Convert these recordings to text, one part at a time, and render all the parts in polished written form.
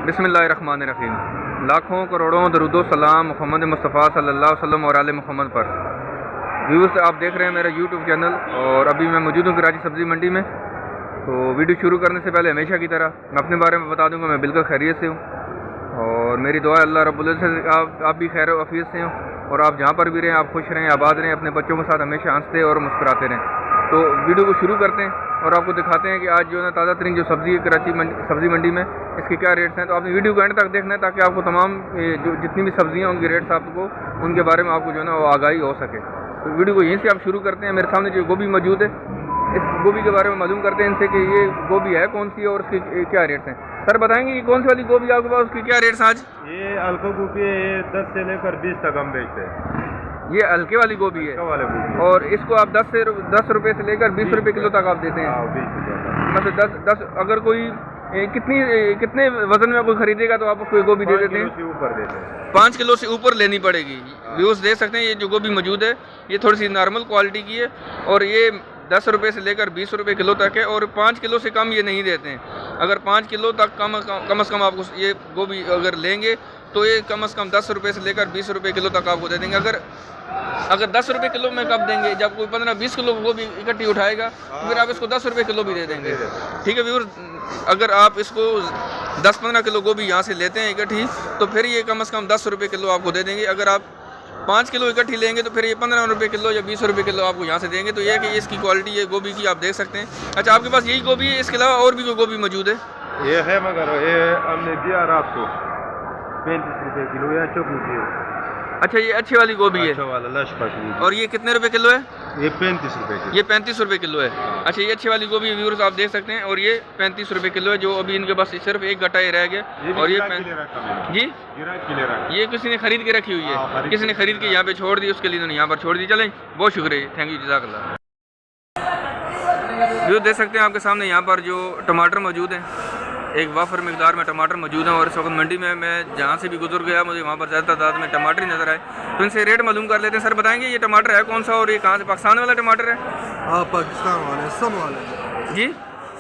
बिस्मिल्लाहिर्रहमानिर्रहीम। लाखों करोड़ों दरूदो सलाम मोहम्मद मुस्तफ़ा सल्लल्लाहु अलैहि वसल्लम और आले मोहम्मद पर। व्यूअर्स, आप देख रहे हैं मेरा यूट्यूब चैनल और अभी मैं मौजूद हूँ कराची सब्ज़ी मंडी में। तो वीडियो शुरू करने से पहले हमेशा की तरह मैं अपने बारे में बता दूँगा, मैं बिल्कुल खैरियत से हूँ और मेरी दुआ अल्लाह रब्बुल इज़्ज़त आप भी खैर आफियत से हों और आप जहाँ पर भी रहें आप खुश रहें, आबाद रहें, अपने बच्चों के साथ हमेशा हंसते और मुस्कुराते रहें। तो वीडियो को शुरू करते हैं और आपको दिखाते हैं कि आज जो है ना ताज़ा तरीन जो सब्ज़ी है कराची सब्ज़ी मंडी में इसके क्या रेट्स हैं। तो आपने वीडियो को एंड तक देखना है ताकि आपको तमाम जो जितनी भी सब्ज़ियाँ उनके रेट्स आपको उनके बारे में आपको जो है ना वो आगाही हो सके। तो वीडियो को यहीं से आप शुरू करते हैं। मेरे सामने जो गोभी मौजूद है, इस गोभी के बारे में मालूम करते हैं इनसे कि ये गोभी है कौन सी है और उसके क्या रेट्स हैं। सर बताएंगे कि कौन सी वाली गोभी आपके पास, उसकी क्या रेट्स आज? ये हल्का गोभी है, ये 10 से लेकर 20 तक हम बेचते हैं। ये हल्के वाली गोभी है और इसको आप 10 रुपये से लेकर 20 रुपये किलो तक आप देते हैं। 20 मतलब 10 अगर कोई कितने वजन में कोई खरीदेगा तो आप उसको गोभी दे देते हैं? ऊपर देते हैं। 5 किलो से ऊपर लेनी पड़ेगी। व्यूअर्स देख सकते हैं ये जो गोभी मौजूद है ये थोड़ी सी नॉर्मल क्वालिटी की है और ये 10 रुपये से लेकर 20 रुपये किलो तक है और 5 किलो से कम ये नहीं देते हैं। अगर 5 किलो तक कम से कम आपको ये गोभी अगर लेंगे तो ये कम से कम 10 रुपये से लेकर 20 रुपये किलो तक आपको दे देंगे। अगर 10 रुपये किलो में कब देंगे? जब कोई 15-20 किलो गोभी इकट्ठी उठाएगा तो फिर आप इसको 10 रुपये किलो भी दे देंगे। ठीक है व्यूअर्स, अगर आप इसको 10-15 किलो गोभी यहाँ से लेते हैं इकट्ठी तो फिर ये कम से कम 10 रुपये किलो आपको दे देंगे। अगर आप 5 किलो इकट्ठी लेंगे तो फिर ये 15 रुपये किलो या 20 रुपये किलो आपको यहाँ से देंगे। तो ये है कि इसकी क्वालिटी है गोभी की, आप देख सकते हैं। अच्छा, आपके पास यही गोभी है, इसके अलावा और भी कोई गोभी मौजूद है? ये है मगर ये हमने दिया रात को 35 रुपये किलो या चौकी। अच्छा, ये अच्छी वाली गोभी है और ये कितने रुपए किलो है? ये 35 रुपये किलो। ये 35 रुपये किलो है। अच्छा, ये अच्छी वाली गोभी व्यूअर्स आप देख सकते हैं और ये 35 रुपये किलो है। जो अभी इनके पास सिर्फ एक गट्टा ही रह गया और ये ये किसी ने खरीद के रखी हुई है, किसी ने खरीद के यहाँ पे छोड़ दी, उसके लिए उन्होंने यहाँ पर छोड़ दी। चलें, बहुत शुक्रिया, थैंक यू, जज़ाकल्लाह। जो देख सकते हैं आपके सामने यहाँ पर जो टमाटर मौजूद हैं, एक वाफर मिकदार में टमाटर मौजूद हैं और इस वक्त मंडी में मैं जहाँ से भी गुजर गया मुझे वहाँ पर ज़्यादा तादाद में टमाटर ही नज़र आए। तो इनसे रेट मालूम कर लेते हैं। सर बताएंगे ये टमाटर है कौन सा और ये कहाँ से? पाकिस्तान वाला टमाटर है? हाँ, पाकिस्तान वाले, सन वाले जी,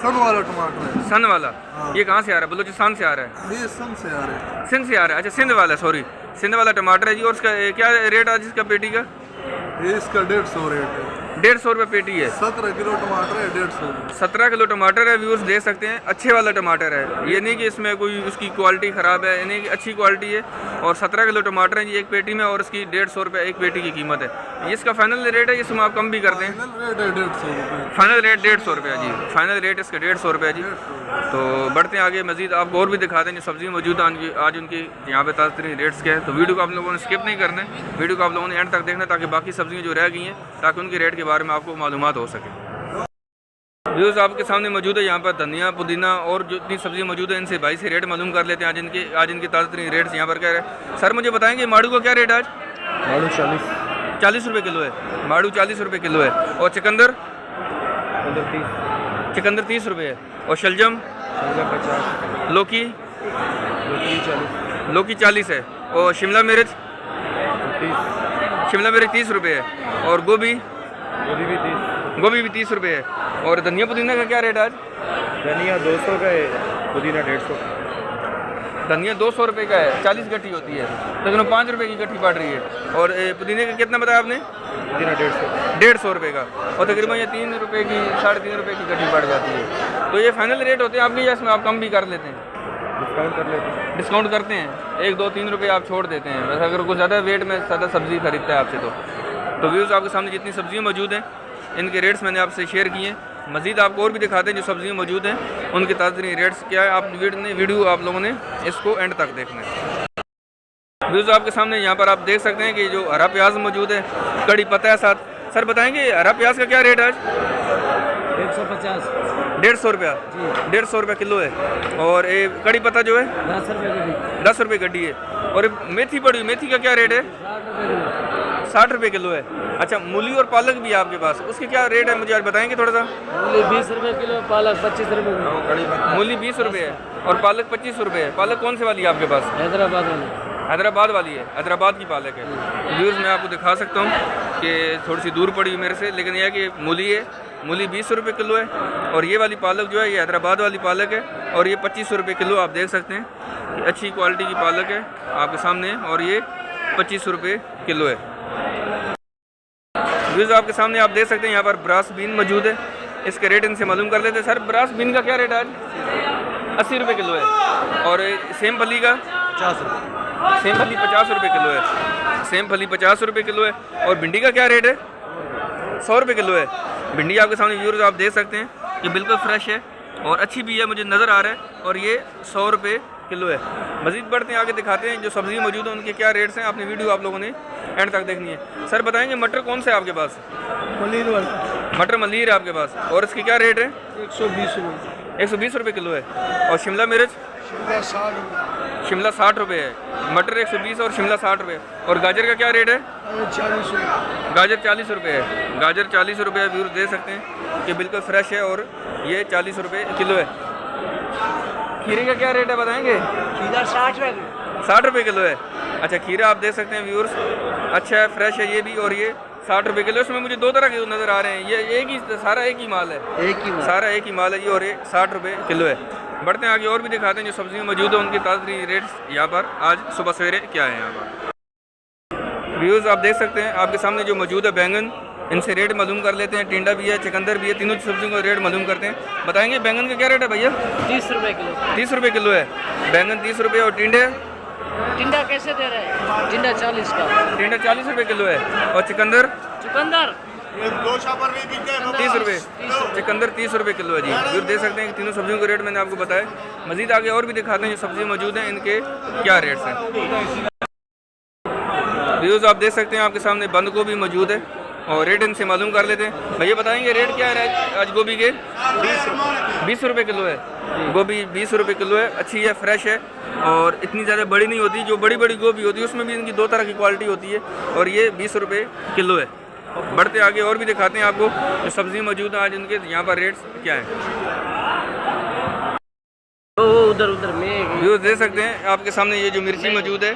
सन वाला टमाटर है। सन वाला? हाँ। ये कहाँ से आ रहा है? बलूचिस्तान से आ रहा है? ये सन से आ रहे हैं। सिंध से आ रहा है। अच्छा, सिंध वाला, सॉरी, सिंध वाला टमाटर है जी। और इसका क्या रेट आज इसका पेटी का? ये इसका 150 रेट है। 150 रुपये पेटी है। 17 किलो टमाटर है, 150। 17 किलो टमाटर है व्यूअर्स, देख सकते हैं। अच्छे वाला टमाटर है, ये नहीं कि इसमें कोई उसकी क्वालिटी ख़राब है, ये नहीं कि अच्छी क्वालिटी है। और 17 किलो टमाटर है जी एक पेटी में और इसकी 150 रुपये एक पेटी की कीमत है। ये इसका फाइनल रेट है, इसमें आप कम भी करते हैं? फाइनल रेट 150 रुपये जी, फाइनल रेट इसका 150 रुपये जी। तो बढ़ते हैं आगे, मजीद आपको और भी दिखाते हैं जो सब्ज़ी मौजूद है आज उनकी यहाँ पे ताज़ा तरीन रेट्स के हैं। तो वीडियो को आप लोगों ने स्किप नहीं करना है, वीडियो को आप लोगों ने एंड तक देखना है ताकि बाकी सब्ज़ियाँ जो रह गई हैं ताकि उनके रेट के बारे में आपको मालूमात हो सके। व्यूअर्स आपके सामने मौजूद है यहाँ पर धनिया, पुदीना और जो इतनी सब्ज़ी मौजूद है इनसे भाई से रेट मालूम कर लेते हैं आज इनके ताज़ा तरीन रेट्स यहाँ पर क्या है। सर मुझे बताएंगे माड़ू का क्या रेट है आज? माड़ू 40 रुपये किलो है, माड़ू 40 रुपये किलो है। और चुकंदर 30 रुपये है। और शलजम 50, लौकी 40 है। और शिमला मिर्च 30 रुपये है। और गोभी भी 30 रुपये है। और धनिया पुदीना का क्या रेट आज? धनिया 200 का है, पुदीना 150। धनिया 200 रुपये का है, 40 गट्ठी होती है, लेकिन 5 रुपये की गट्ठी पड़ रही है। और पुदीने का कितना बताया आपने? पुदीना 150 रुपये का। और तकरीबन ये 3 रुपये की 3.5 रुपये की गट्ठी पड़ जाती है। तो ये फाइनल रेट होते हैं आपके या इसमें आप कम भी कर लेते हैं? डिस्काउंट करते हैं, 1, 2, 3 रुपये आप छोड़ देते हैं वैसे अगर कुछ ज़्यादा वेट में ज़्यादा सब्ज़ी खरीदता है आपसे तो व्यूज़ आपके सामने जितनी सब्ज़ियाँ मौजूद हैं इनके रेट्स मैंने आपसे शेयर किए हैं। मज़ीद आपको और भी दिखाते हैं जो सब्ज़ियाँ मौजूद हैं उनके ताज़ा रेट्स क्या है। आप वीडियो आप लोगों ने इसको एंड तक देखना है। व्यूज़ आपके सामने यहाँ पर आप देख सकते हैं कि जो हरा प्याज मौजूद है, कड़ी पत्ता है साथ। सर बताएंगे हरा प्याज का क्या रेट है आज? 150। 150 रुपया? 150 रुपये किलो है। और ये कड़ी पत्ता जो है 10 रुपये गड्डी है। और मेथी पड़ी, मेथी का क्या रेट है? 60 रुपये किलो है। अच्छा, मूली और पालक भी है आपके पास, उसके क्या रेट है मुझे आज बताएंगे थोड़ा सा? मूली 20 रुपये किलो, पालक 25 रुपये। मूली 20 रुपये है और पालक 25 रुपये है। पालक कौन से वाली है आपके पास? हैदराबाद वाली। हैदराबाद वाली है, हैदराबाद की पालक है। व्यूअर्स मैं आपको दिखा सकता हूँ कि थोड़ी सी दूर पड़ी मेरे से, लेकिन यह है कि मूली है, मूली 20 रुपये किलो है। और ये वाली पालक जो है ये हैदराबाद वाली पालक है और ये 25 रुपये किलो। आप देख सकते हैं ये अच्छी क्वालिटी की पालक है आपके सामने, और ये 25 रुपये किलो है। व्यूअर्स आपके सामने आप देख सकते हैं यहाँ पर ब्रास बीन मौजूद है, इसके रेट इनसे मालूम कर लेते हैं। सर ब्रास बीन का क्या रेट है आज? 80 रुपये किलो है। और सेम फली का 50 रुपये। सेम फली 50 रुपये किलो है, सेम फली 50 रुपये किलो है। और भिंडी का क्या रेट है? 100 रुपये किलो है। भिंडी आपके सामने व्यूअर्स आप देख सकते हैं कि बिल्कुल फ्रेश है और अच्छी भी है, मुझे नज़र आ रहा है। और ये 100 रुपये किलो है। मज़ीद बढ़ते हैं, आगे दिखाते हैं जो सब्ज़ी मौजूद है उनके क्या रेट्स हैं। आपने वीडियो आप लोगों ने एंड तक देखनी है। सर बताएंगे मटर कौन सा है आपके पास? मलीर वाला मटर मलीर है आपके पास, और इसकी क्या रेट है? 120 रुपये। 120 रुपये किलो है। और शिमला मिर्च? शिमला 60 रुपये है। मटर 120 और शिमला 60 रुपये। और गाजर का क्या रेट है? 40 रुपये। गाजर 40 रुपये है। गाजर 40 रुपये व्यूअर्स दे सकते हैं कि बिल्कुल फ्रेश है, और ये 40 रुपये किलो है। खीरे का क्या रेट है बताएंगे? खीरा 60 रुपये। 60 रुपये किलो है। अच्छा खीरा आप देख सकते हैं व्यूअर्स, अच्छा है, फ्रेश है ये भी, और ये 60 रुपये किलो। इसमें मुझे दो तरह के नज़र आ रहे हैं, ये एक ही सारा एक ही माल है, सारा एक ही माल है जी, और ये 60 रुपये किलो है। बढ़ते हैं आगे और भी दिखाते हैं जो सब्जियाँ मौजूद है उनकी ताज़ी रेट्स यहाँ पर आज सुबह सवेरे क्या है यहाँ पर। व्यूज़ आप देख सकते हैं आपके सामने जो मौजूद है बैंगन, इनसे रेट मालूम कर लेते हैं। टिंडा भी है, चुकंदर भी है, तीनों सब्जियों का रेट मालूम करते हैं। बताएंगे बैंगन का क्या रेट है भैया? 30 रुपये किलो। 30 रुपये किलो है बैंगन, 30 रुपये। और टिंडे? टिंडा कैसे दे रहे हैं? टिंडा 40 का। टिंडा 40 रुपये किलो है। और चुकंदर? चुकंदर 30 रुपये। चुकंदर 30 रुपये किलो है जी। फिर देख सकते हैं कि तीनों सब्जियों के रेट मैंने आपको बताया। मज़ीद आगे और भी दिखाते हैं जो सब्ज़ी मौजूद हैं इनके क्या रेट्स हैं। व्यूज़ आप देख सकते हैं आपके सामने बंद गोभी मौजूद है और रेट इनसे मालूम कर लेते हैं। भैया बताएंगे रेट क्या है आज गोभी के? 20 रुपये किलो है। गोभी 20 रुपये किलो है, अच्छी है, फ्रेश है, और इतनी ज़्यादा बड़ी नहीं होती। जो बड़ी बड़ी गोभी होती है उसमें भी इनकी दो तरह की क्वालिटी होती है, और ये 20 रुपये किलो है। बढ़ते आगे और भी दिखाते हैं आपको जो सब्ज़ी मौजूद है आज इनके यहाँ पर रेट्स क्या हैं। उधर में व्यूज़ दे सकते हैं आपके सामने ये जो मिर्ची मौजूद है,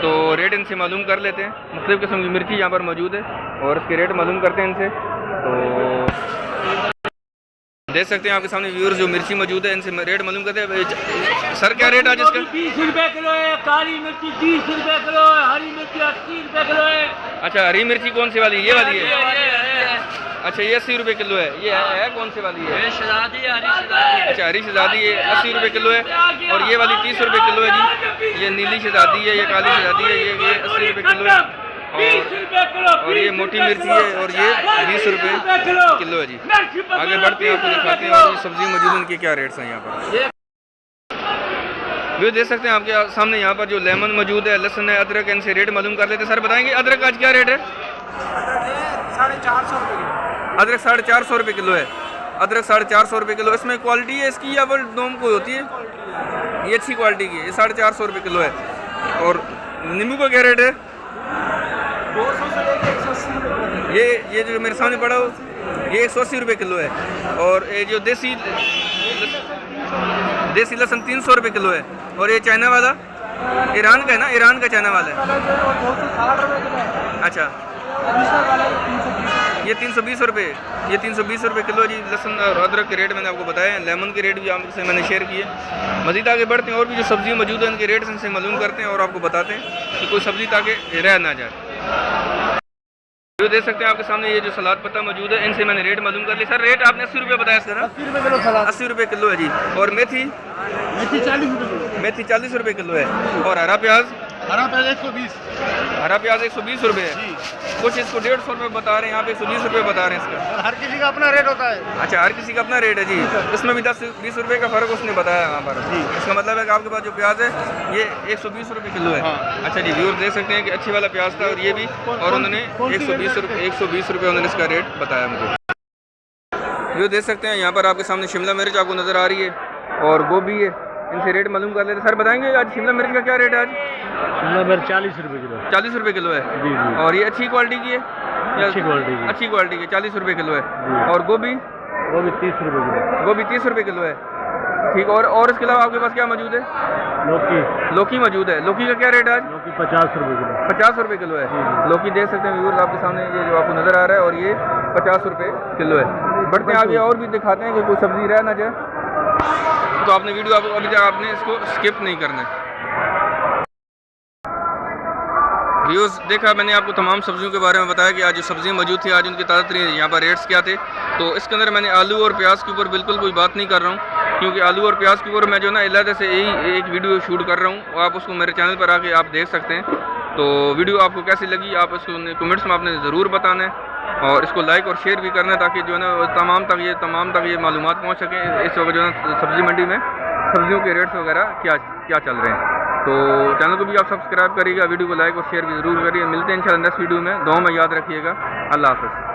तो रेट इनसे मालूम कर लेते हैं। मुख्तलिफ़ किस्म की मिर्ची यहाँ पर मौजूद है और इसके रेट मालूम करते हैं इनसे। तो देख सकते हैं आपके सामने व्यूअर्स जो मिर्ची मौजूद है इनसे रेट मालूम करते हैं। सर क्या रेट आज इसका? 20 रुपये किलो है। काली मिर्ची 30 रुपये किलो है। हरी मिर्ची 80 रुपये किलो है। अच्छा हरी मिर्ची कौन सी वाली? ये वाली है। अच्छा ये 80 रुपये किलो है। ये है कौन सी वाली है? शहजादी, हरी शहजादी। अच्छा हरी शहजादी ये 80 रुपये किलो है, और ये वाली 30 रुपये किलो है जी। ये नीली शहजादी है, ये काली शहजादी है, ये 80 रुपये किलो है। और ये मोटी मिर्ची है, और ये 20 रुपये किलो है जी। आगे बढ़ते हैं आपको दिखाते हैं और ये सब्जी मौजूद उनके क्या रेट्स हैं यहाँ पर। ये देख सकते हैं आपके सामने यहाँ पर जो लेमन मौजूद है, लहसुन है, अदरक, इनसे रेट मालूम कर लेते हैं। सर बताएंगे अदरक आज क्या रेट है? 450 रुपये। अदरक 450 रुपये किलो है। अदरक 450 रुपये किलो। इसमें क्वालिटी है इसकी या वो दोम कोई होती है? ये अच्छी क्वालिटी की है, ये 450 रुपये किलो है। और नींबू का क्या रेट है? 200 से लेकर 180 रुपये। ये जो मेरे सामने पड़ा हो ये 180 रुपये किलो है। और ये जो देसी लहसुन 300 रुपये किलो है। और ये चाइना वाला ईरान का है ना? ईरान का चाइना वाला है। 260 रुपये किलो। अच्छा ये 320 रुपये, ये 320 रुपये किलो जी। लहसुन और अदरक के रेट मैंने आपको बताया। लेमन के रेट भी आपसे मैंने शेयर किए। मज़ीद आगे बढ़ते हैं और भी जो सब्ज़ी मौजूद है उनके रेट इनसे मालूम करते हैं और आपको बताते हैं कि कोई सब्ज़ी ताकि रह ना जाए। जो देख सकते हैं आपके सामने ये जो सलाद पत्ता मौजूद है इनसे मैंने रेट मालूम कर लिया। सर रेट आपने 80 रुपये बताया इसका ना? 80 रुपये किलो सलाद। 80 रुपये किलो है जी। और मेथी? मेथी 40 रुपये। मेथी 40 रुपये किलो है। और हरा प्याज? हरा प्याज 120। हरा प्याज 120 रुपये है। कुछ इसको 150 रुपये बता रहे हैं, यहाँ पे 120 रुपये बता रहे हैं इसका। हर किसी का अपना रेट होता है। अच्छा हर किसी का अपना रेट है जी। इसमें भी 10-20 रुपये का फ़र्क उसने बताया यहाँ पर। इसका मतलब है कि आपके पास जो प्याज है ये 120 रुपये किलो है। अच्छा जी व्यूअर्स देख सकते हैं कि अच्छी वाला प्याज था और ये भी, और उन्होंने 120 रुपये उन्होंने इसका रेट बताया मुझे। जो देख सकते हैं यहाँ पर आपके सामने शिमला मिर्च आपको नज़र आ रही है और गोभी है, इनसे रेट मालूम कर लेते। सर बताएंगे आज शिमला मिर्च का क्या रेट है आज? शिमला मिर्च 40 रुपये किलो। 40 रुपये किलो है। जी जी। और ये अच्छी क्वालिटी की है? अच्छी क्वालिटी की। अच्छी क्वालिटी की 40 रुपये किलो है। और गोभी? वो भी 30 रुपये किलो। गोभी 30 रुपये किलो है। ठीक। और इसके अलावा आपके पास क्या मौजूद है? लौकी मौजूद है। लौकी का क्या रेट है आज? लौकी 50 रुपये किलो। 50 रुपये किलो है। लौकी देख सकते हैं व्यूअर्स आपके सामने, ये जो आपको नज़र आ रहा है, और ये 50 रुपये किलो है। बढ़ते हैं आगे और भी दिखाते हैं कि कोई सब्ज़ी रह ना जाए, तो आपने वीडियो अभी तक आपने इसको स्किप नहीं करना है। व्यूअर्स देखा मैंने आपको तमाम सब्जियों के बारे में बताया कि आज जो सब्जियां मौजूद थी आज उनकी ताज़ा तरीन यहाँ पर रेट्स क्या थे। तो इसके अंदर मैंने आलू और प्याज के ऊपर बिल्कुल कोई बात नहीं कर रहा हूँ, क्योंकि आलू और प्याज के ऊपर मैं जो ना अलग से यही एक वीडियो शूट कर रहा हूँ, आप उसको मेरे चैनल पर आके आप देख सकते हैं। तो वीडियो आपको कैसी लगी आप इसको कमेंट्स में आपने ज़रूर बताना है, और इसको लाइक और शेयर भी करना है, ताकि जो है ना तमाम तक ये मालूमात पहुँच सकें इस वक्त जो है सब्ज़ी मंडी में सब्जियों के रेट्स वगैरह क्या चल रहे हैं। तो चैनल को भी आप सब्सक्राइब करिएगा, वीडियो को लाइक और शेयर भी ज़रूर करिए। मिलते हैं इंशाल्लाह नेक्स्ट वीडियो में। दुआ में याद रखिएगा। अल्लाह हाफ़िज़।